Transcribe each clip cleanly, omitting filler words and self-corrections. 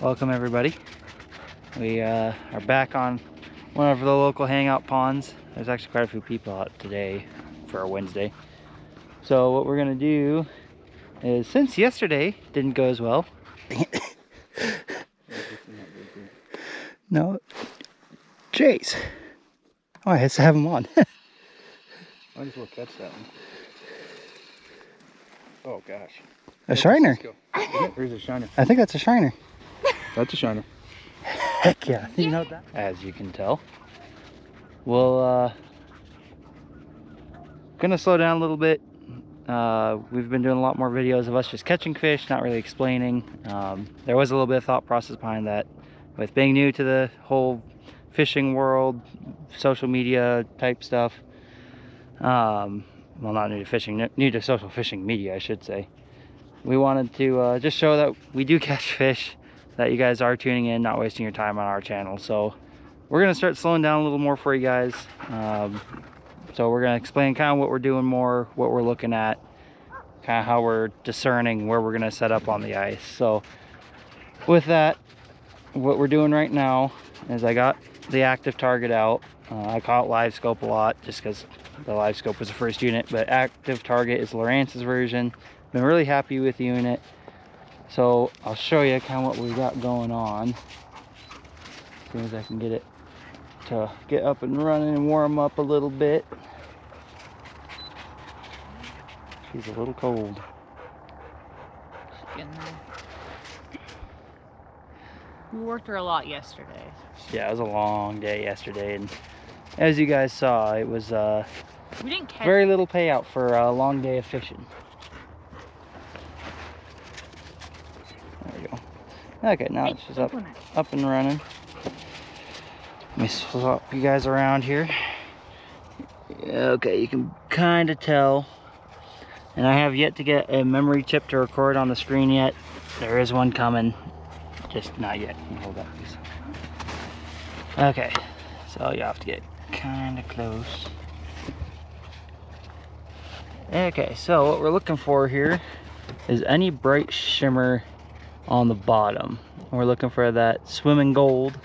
Welcome everybody. We are back on one of the local hangout ponds. There's actually quite a few people out today for a Wednesday. So what we're gonna do is, since yesterday didn't go as well. No, Chase. Oh, I have to have him on. Might as well catch that one. Oh gosh. A shiner. Where's a shiner? I think that's a shiner. That's a shiner. Heck yeah. You know that? As you can tell. We'll gonna slow down a little bit. We've been doing a lot more videos of us just catching fish, not really explaining. There was a little bit of thought process behind that. With being new to the whole fishing world, social media type stuff. Well, not new to fishing, new to social fishing media, I should say. We wanted to just show that we do catch fish, that you guys are tuning in, not wasting your time on our channel. So we're gonna start slowing down a little more for you guys. So we're gonna explain kind of what we're doing more, what we're looking at, kind of how we're discerning where we're gonna set up on the ice. So with that, what we're doing right now is I got the active target out. I call it live scope a lot just because the live scope was the first unit, but active target is Lawrence's version. Been really happy with the unit. So I'll show you kind of what we got going on as soon as I can get it to get up and running and warm up a little bit. She's a little cold. We worked her a lot yesterday. Yeah, it was a long day yesterday, and as you guys saw, it was we didn't catch very little payout for a long day of fishing. There we go. Okay, now it's just up and running. Let me swap you guys around here. Okay, you can kind of tell. And I have yet to get a memory chip to record on the screen yet. There is one coming, just not yet. Hold that, please. Okay, so you have to get kind of close. Okay, so what we're looking for here is any bright shimmer on the bottom. We're looking for that swimming gold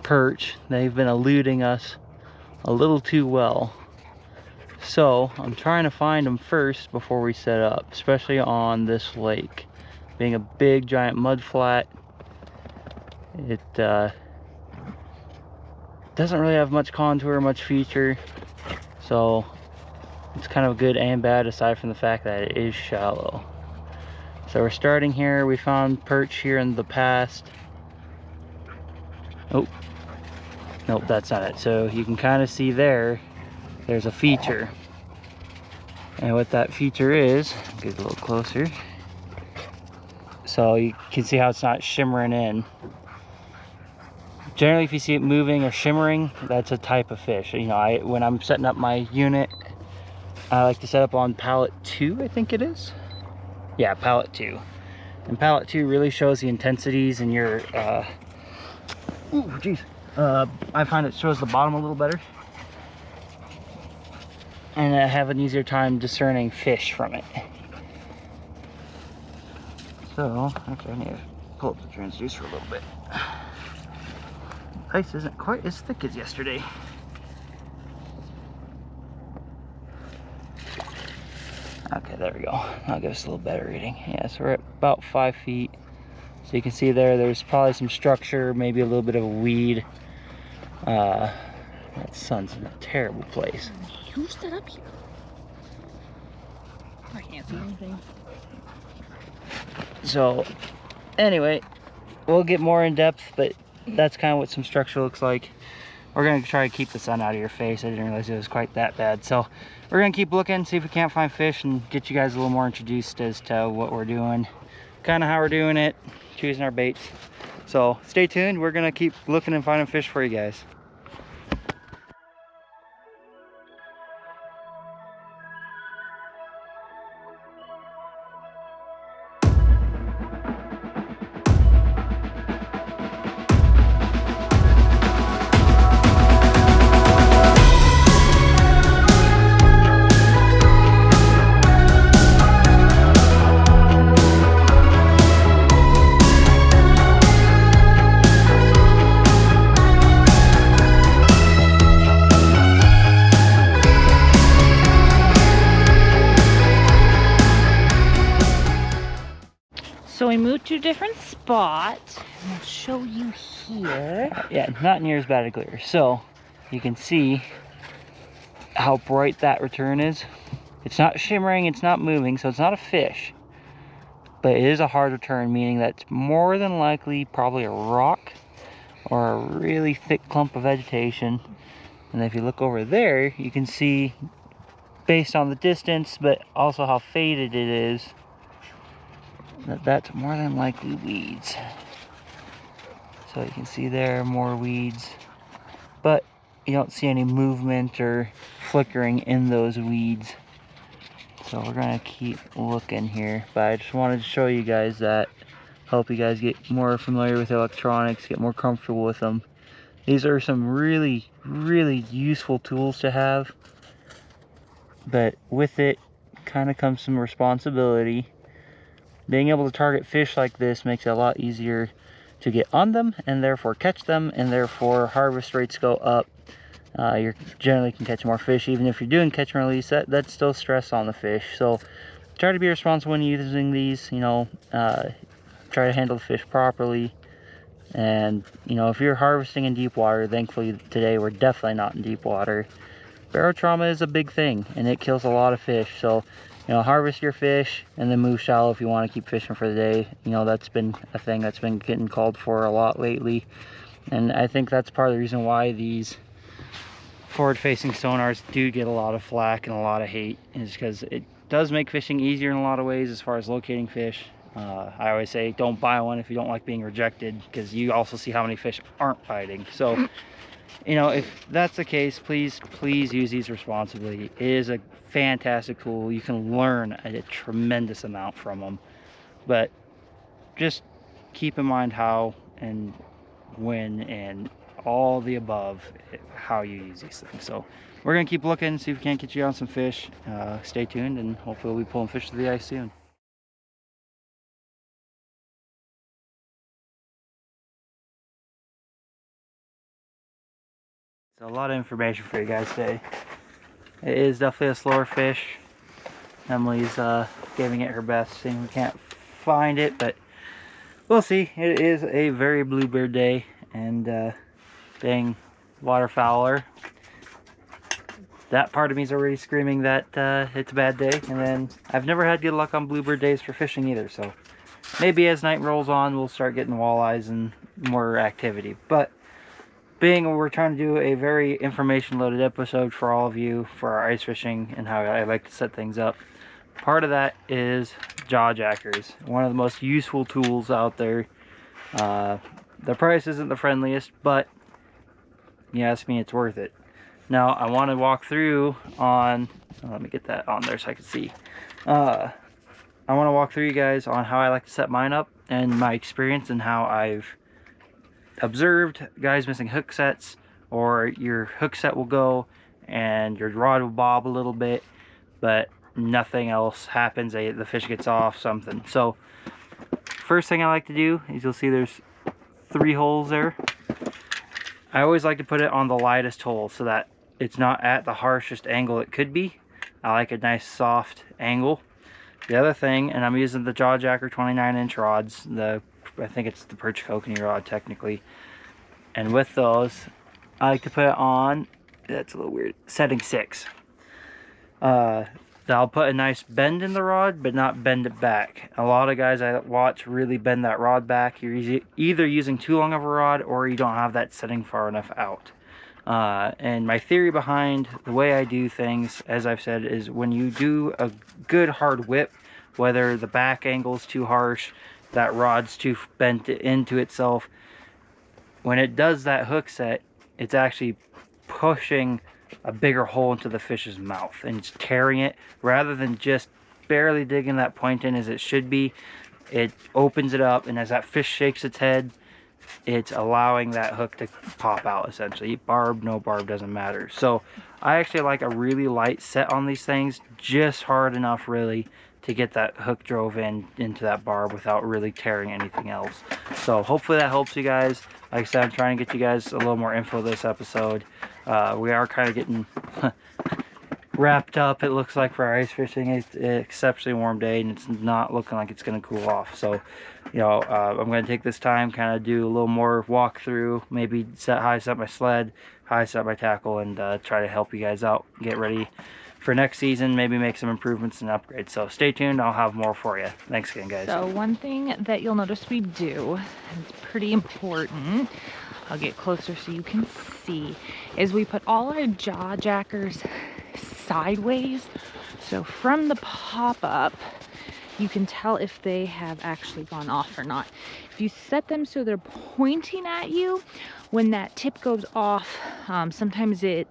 perch. They've been eluding us a little too well. So I'm trying to find them first before we set up, especially on this lake. Being a big giant mud flat, it doesn't really have much contour, much feature. So it's kind of good and bad, aside from the fact that it is shallow. So we're starting here. We found perch here in the past. Oh, nope, that's not it. So you can kind of see there's a feature. And what that feature is, get a little closer. So you can see how it's not shimmering in. Generally, if you see it moving or shimmering, that's a type of fish. You know, when I'm setting up my unit, I like to set up on pallet 2, I think it is. Yeah, pallet 2. And pallet 2 really shows the intensities in your, ooh, geez. I find it shows the bottom a little better. And I have an easier time discerning fish from it. So, actually I need to pull up the transducer a little bit. Ice isn't quite as thick as yesterday. Okay, there we go. I'll give us a little better reading. Yeah, so we're at about 5 feet. So you can see there's probably some structure, maybe a little bit of a weed. That sun's in a terrible place. You stood up here. I can't see anything. So, anyway, we'll get more in depth, but that's kind of what some structure looks like. We're gonna try to keep the sun out of your face. I didn't realize it was quite that bad. So we're gonna keep looking, see if we can't find fish, and get you guys a little more introduced as to what we're doing, kind of how we're doing it, choosing our baits. So stay tuned. We're gonna keep looking and finding fish for you guys. to a different spot. And I'll show you here. Yeah, not near as bad a glare. So you can see how bright that return is. It's not shimmering, it's not moving, so it's not a fish. But it is a hard return, meaning that it's more than likely probably a rock or a really thick clump of vegetation. And if you look over there, you can see, based on the distance, but also how faded it is, that that's more than likely weeds. So you can see there more weeds, but you don't see any movement or flickering in those weeds. So we're gonna keep looking here, but I just wanted to show you guys that, help you guys get more familiar with electronics, get more comfortable with them. These are some really, really useful tools to have, but with it kind of comes some responsibility. Being able to target fish like this makes it a lot easier to get on them and therefore catch them, and therefore harvest rates go up. You generally can catch more fish. Even if you're doing catch and release, that's still stress on the fish. So try to be responsible when using these, you know, try to handle the fish properly. And you know, if you're harvesting in deep water, thankfully today we're definitely not in deep water, barotrauma is a big thing and it kills a lot of fish. So you know, harvest your fish and then move shallow if you want to keep fishing for the day. You know, that's been a thing that's been getting called for a lot lately, and I think that's part of the reason why these forward-facing sonars do get a lot of flack and a lot of hate, is because it does make fishing easier in a lot of ways as far as locating fish. I always say don't buy one if you don't like being rejected, because you also see how many fish aren't biting. So you know, if that's the case, please use these responsibly. It is a fantastic tool. You can learn a tremendous amount from them, but just keep in mind how and when and all the above, how you use these things. So we're gonna keep looking, see if we can't get you on some fish. Stay tuned, and hopefully we'll be pulling fish to the ice soon. So a lot of information for you guys today. It is definitely a slower fish. Emily's giving it her best, seeing we can't find it, but we'll see. It is a very bluebird day, and being waterfowler, that part of me is already screaming that it's a bad day. And then I've never had good luck on bluebird days for fishing either, so maybe as night rolls on we'll start getting walleyes and more activity. But being we're trying to do a very information loaded episode for all of you for our ice fishing and how I like to set things up, part of that is jaw jackers, one of the most useful tools out there. The price isn't the friendliest, but you ask me, it's worth it. Now I want to walk through on, let me get that on there so I can see. I want to walk through you guys on how I like to set mine up and my experience, and how I've observed guys missing hook sets, or your hook set will go and your rod will bob a little bit, but nothing else happens. The fish gets off something. So first thing I like to do is, you'll see there's 3 holes there. I always like to put it on the lightest hole so that it's not at the harshest angle it could be. I like a nice soft angle. The other thing, and I'm using the Jaw Jacker 29-inch rods, I think it's the perch kokanee rod technically, and with those I like to put it on, that's a little weird, setting 6. I'll put a nice bend in the rod, but not bend it back. A lot of guys I watch really bend that rod back. You're either using too long of a rod, or you don't have that setting far enough out. And my theory behind the way I do things, as I've said, is when you do a good hard whip, whether the back angle is too harsh, that rod's too bent into itself, when it does that hook set, it's actually pushing a bigger hole into the fish's mouth, and it's tearing it rather than just barely digging that point in as it should be. It opens it up, and as that fish shakes its head, it's allowing that hook to pop out essentially. Barb, no barb, doesn't matter. So I actually like a really light set on these things, just hard enough really to get that hook drove into that barb without really tearing anything else. So hopefully that helps you guys. Like I said, I'm trying to get you guys a little more info this episode. We are kind of getting wrapped up, it looks like, for ice fishing. It's an exceptionally warm day and it's not looking like it's going to cool off. So, you know, I'm going to take this time, kind of do a little more walkthrough, maybe set my sled, high set my tackle, and try to help you guys out, get ready for next season, maybe make some improvements and upgrades. So stay tuned, I'll have more for you. Thanks again, guys. So one thing that you'll notice we do, and it's pretty important, I'll get closer so you can see, is we put all our jaw jackers sideways. So from the pop-up, you can tell if they have actually gone off or not. If you set them so they're pointing at you, when that tip goes off, sometimes you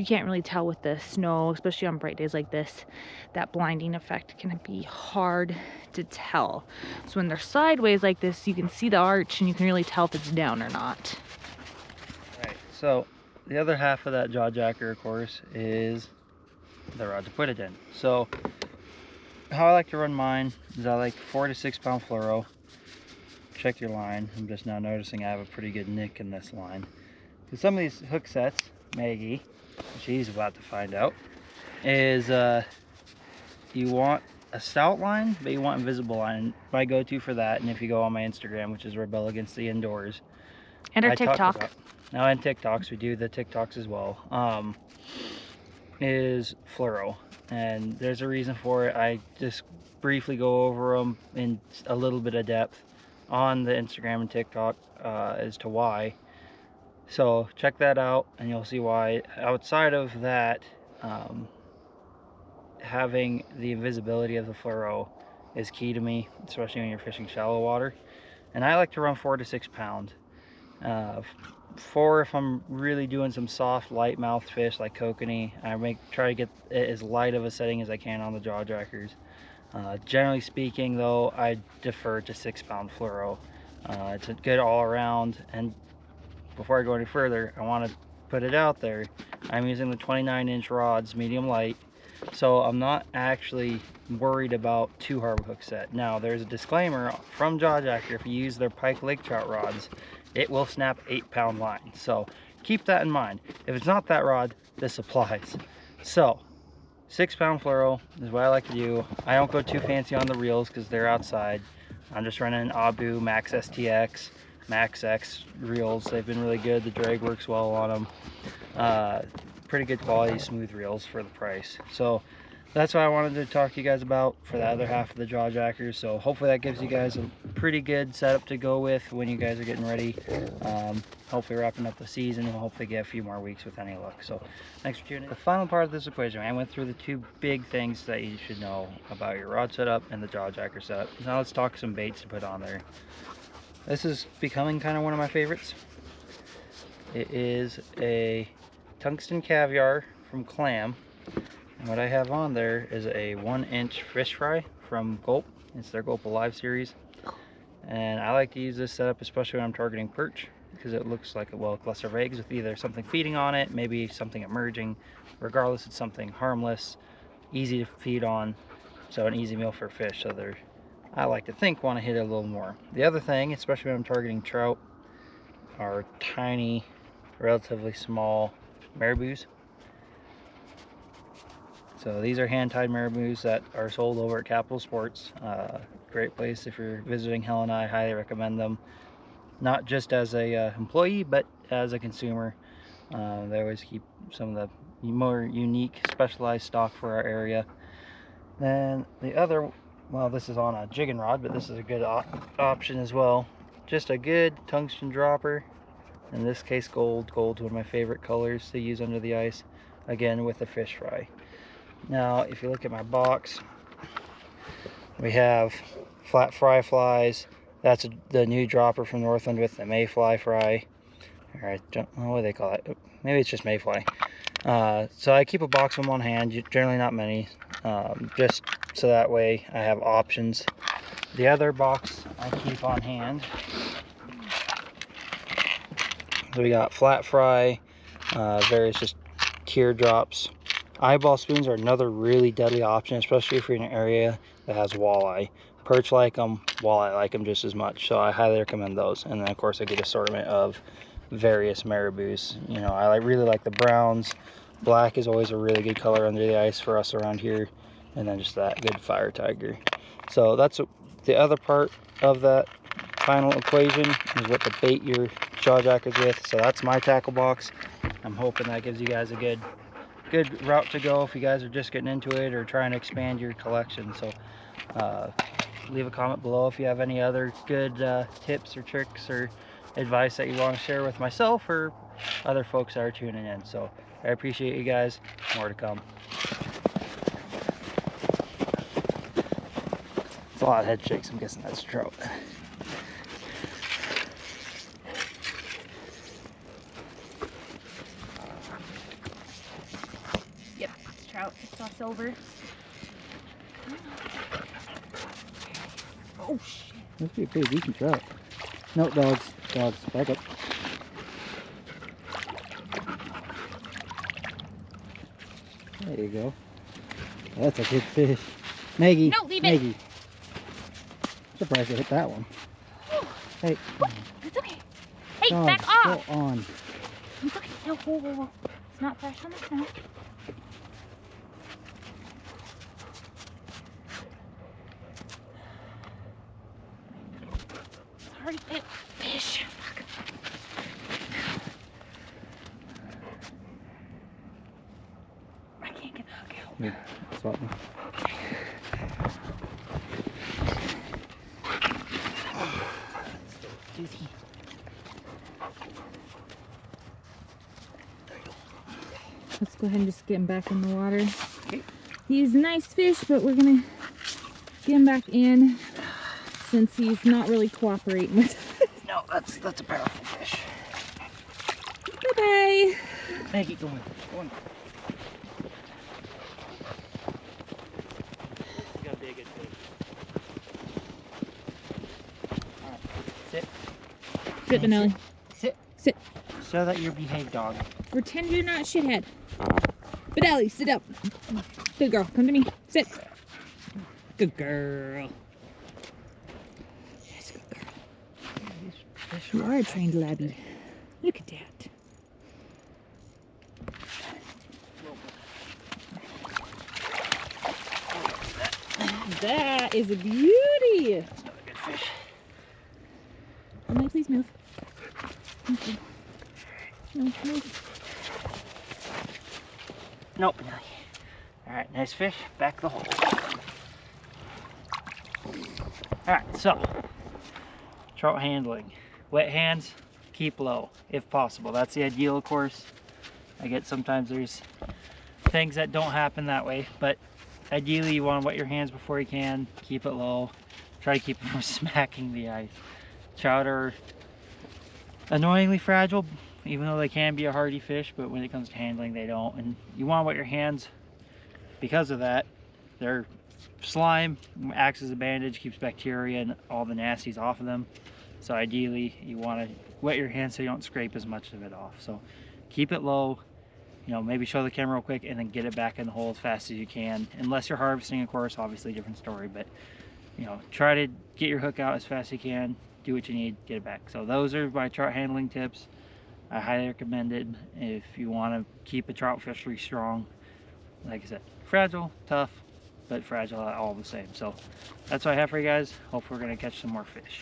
can't really tell with the snow, especially on bright days like this. That blinding effect can be hard to tell. So when they're sideways like this, you can see the arch and you can really tell if it's down or not. Right, so the other half of that jaw jacker, of course, is the rod to put it in. So how I like to run mine is I like 4 to 6 pound fluoro. Check your line. I'm just now noticing I have a pretty good nick in this line. Because some of these hook sets, Maggie, she's about to find out, is you want a stout line, but you want invisible line. My go-to for that, and if you go on my Instagram, which is Rebel Against the Indoors, And our TikTok. Now, and TikToks, we do the TikToks as well, is fluoro. And there's a reason for it. I just briefly go over them in a little bit of depth on the Instagram and TikTok as to why. So check that out and you'll see why. Outside of that, having the invisibility of the fluoro is key to me, especially when you're fishing shallow water. And I like to run 4 to 6 pound. 4 if I'm really doing some soft light mouth fish like kokanee. I try to get it as light of a setting as I can on the jaw jackers. Generally speaking though, I defer to 6 pound fluoro. It's a good all around. And before I go any further, I want to put it out there, I'm using the 29-inch rods, medium light, so I'm not actually worried about too hard of a hook set. Now there's a disclaimer from Jaw Jacker: if you use their Pike Lake Trout rods, it will snap 8 pound line, so keep that in mind. If it's not that rod, this applies. So 6 pound fluoro is what I like to do. I don't go too fancy on the reels because they're outside. I'm just running an Abu Max STX, Max X reels. They've been really good. The drag works well on them. Pretty good quality, smooth reels for the price. So that's what I wanted to talk to you guys about for the other half of the jaw jackers. So hopefully that gives you guys a pretty good setup to go with when you guys are getting ready. Hopefully wrapping up the season, and we'll hopefully get a few more weeks with any luck. So thanks for tuning in. The final part of this equation, I went through the 2 big things that you should know about your rod setup and the jaw jacker setup. Now let's talk some baits to put on there. This is becoming kind of one of my favorites. It is a tungsten caviar from Clam. And what I have on there is a 1-inch fish fry from Gulp. It's their Gulp Alive series. And I like to use this setup especially when I'm targeting perch, because it looks like a cluster of eggs with either something feeding on it, maybe something emerging. Regardless, it's something harmless, easy to feed on, so an easy meal for fish. So they're, I like to think, want to hit it a little more. The other thing, especially when I'm targeting trout, are tiny, relatively small marabous. So these are hand-tied marabous that are sold over at Capital Sports. Great place if you're visiting Helena. I highly recommend them. Not just as a employee, but as a consumer. They always keep some of the more unique, specialized stock for our area. Then the other, well, this is on a jigging rod, but this is a good option as well. Just a good tungsten dropper. In this case, gold. Gold's one of my favorite colors to use under the ice. Again, with a fish fry. Now, if you look at my box, we have flat fry flies. That's the new dropper from Northland with the mayfly fry. Or I don't know what they call it. Maybe it's just mayfly. So I keep a box of them on hand, generally not many, just so that way I have options. The other box I keep on hand, so we got flat fry, various just teardrops. Eyeball spoons are another really deadly option, especially if you're in an area that has walleye. Perch like them, walleye like them just as much, so I highly recommend those. And then of course I get an assortment of various marabous. You know, I really like the browns, Black is always a really good color under the ice for us around here, and then just that good fire tiger. So that's the other part of that final equation, is what to bait your jaw jackers with. So that's my tackle box. I'm hoping that gives you guys a good route to go if you guys are just getting into it or trying to expand your collection. So leave a comment below if you have any other good tips or tricks or advice that you want to share with myself or other folks that are tuning in. So I appreciate you guys. More to come. It's a lot of head shakes. I'm guessing that's a trout. Yep, it's trout. I saw silver. Oh shit. Must be a pretty decent trout. No, dogs. Back up. There you go. That's a good fish. Maggie. No, leave it. Maggie. Surprised I hit that one. Hey. What? It's okay. Hey, Dog, back off. go on. It's okay. No, whoa, whoa, whoa. It's not fresh on the snow. Sorry, fish. Fuck. I can't get the hook out. Here, swap me. Juicy. Let's go ahead and just get him back in the water. Okay. He's a nice fish, but we're gonna get him back in since he's not really cooperating with us. No, that's a powerful fish. Bye-bye. Maggie, go on. Go on. You gotta be a good fish. Alright, sit. Sit, Benelli. Sit. Sit. Show that you're a behaved dog. Pretend you're not shithead. Benelli, sit up. Good girl. Come to me. Sit. Good girl. Yes, good girl. You are a trained labby. Look at that. That is a beauty. That's another good fish. Benelli, please move. Okay. No, move. Nope. Alright, nice fish. Back the hole. Alright, so trout handling. Wet hands, keep low if possible. That's the ideal, of course. I get sometimes there's things that don't happen that way, but ideally you want to wet your hands before you can. Keep it low. Try to keep it from smacking the ice. Trout are annoyingly fragile, even though they can be a hardy fish, but when it comes to handling, they don't. And you want to wet your hands because of that. Their slime acts as a bandage, keeps bacteria and all the nasties off of them. So ideally, you want to wet your hands so you don't scrape as much of it off. So keep it low, you know, maybe show the camera real quick and then get it back in the hole as fast as you can. Unless you're harvesting, of course, obviously different story, but you know, try to get your hook out as fast as you can, do what you need, get it back. So those are my trout handling tips. I highly recommend it if you want to keep a trout fishery strong. Like I said, fragile, tough, but fragile all the same. So that's what I have for you guys. Hope we're going to catch some more fish.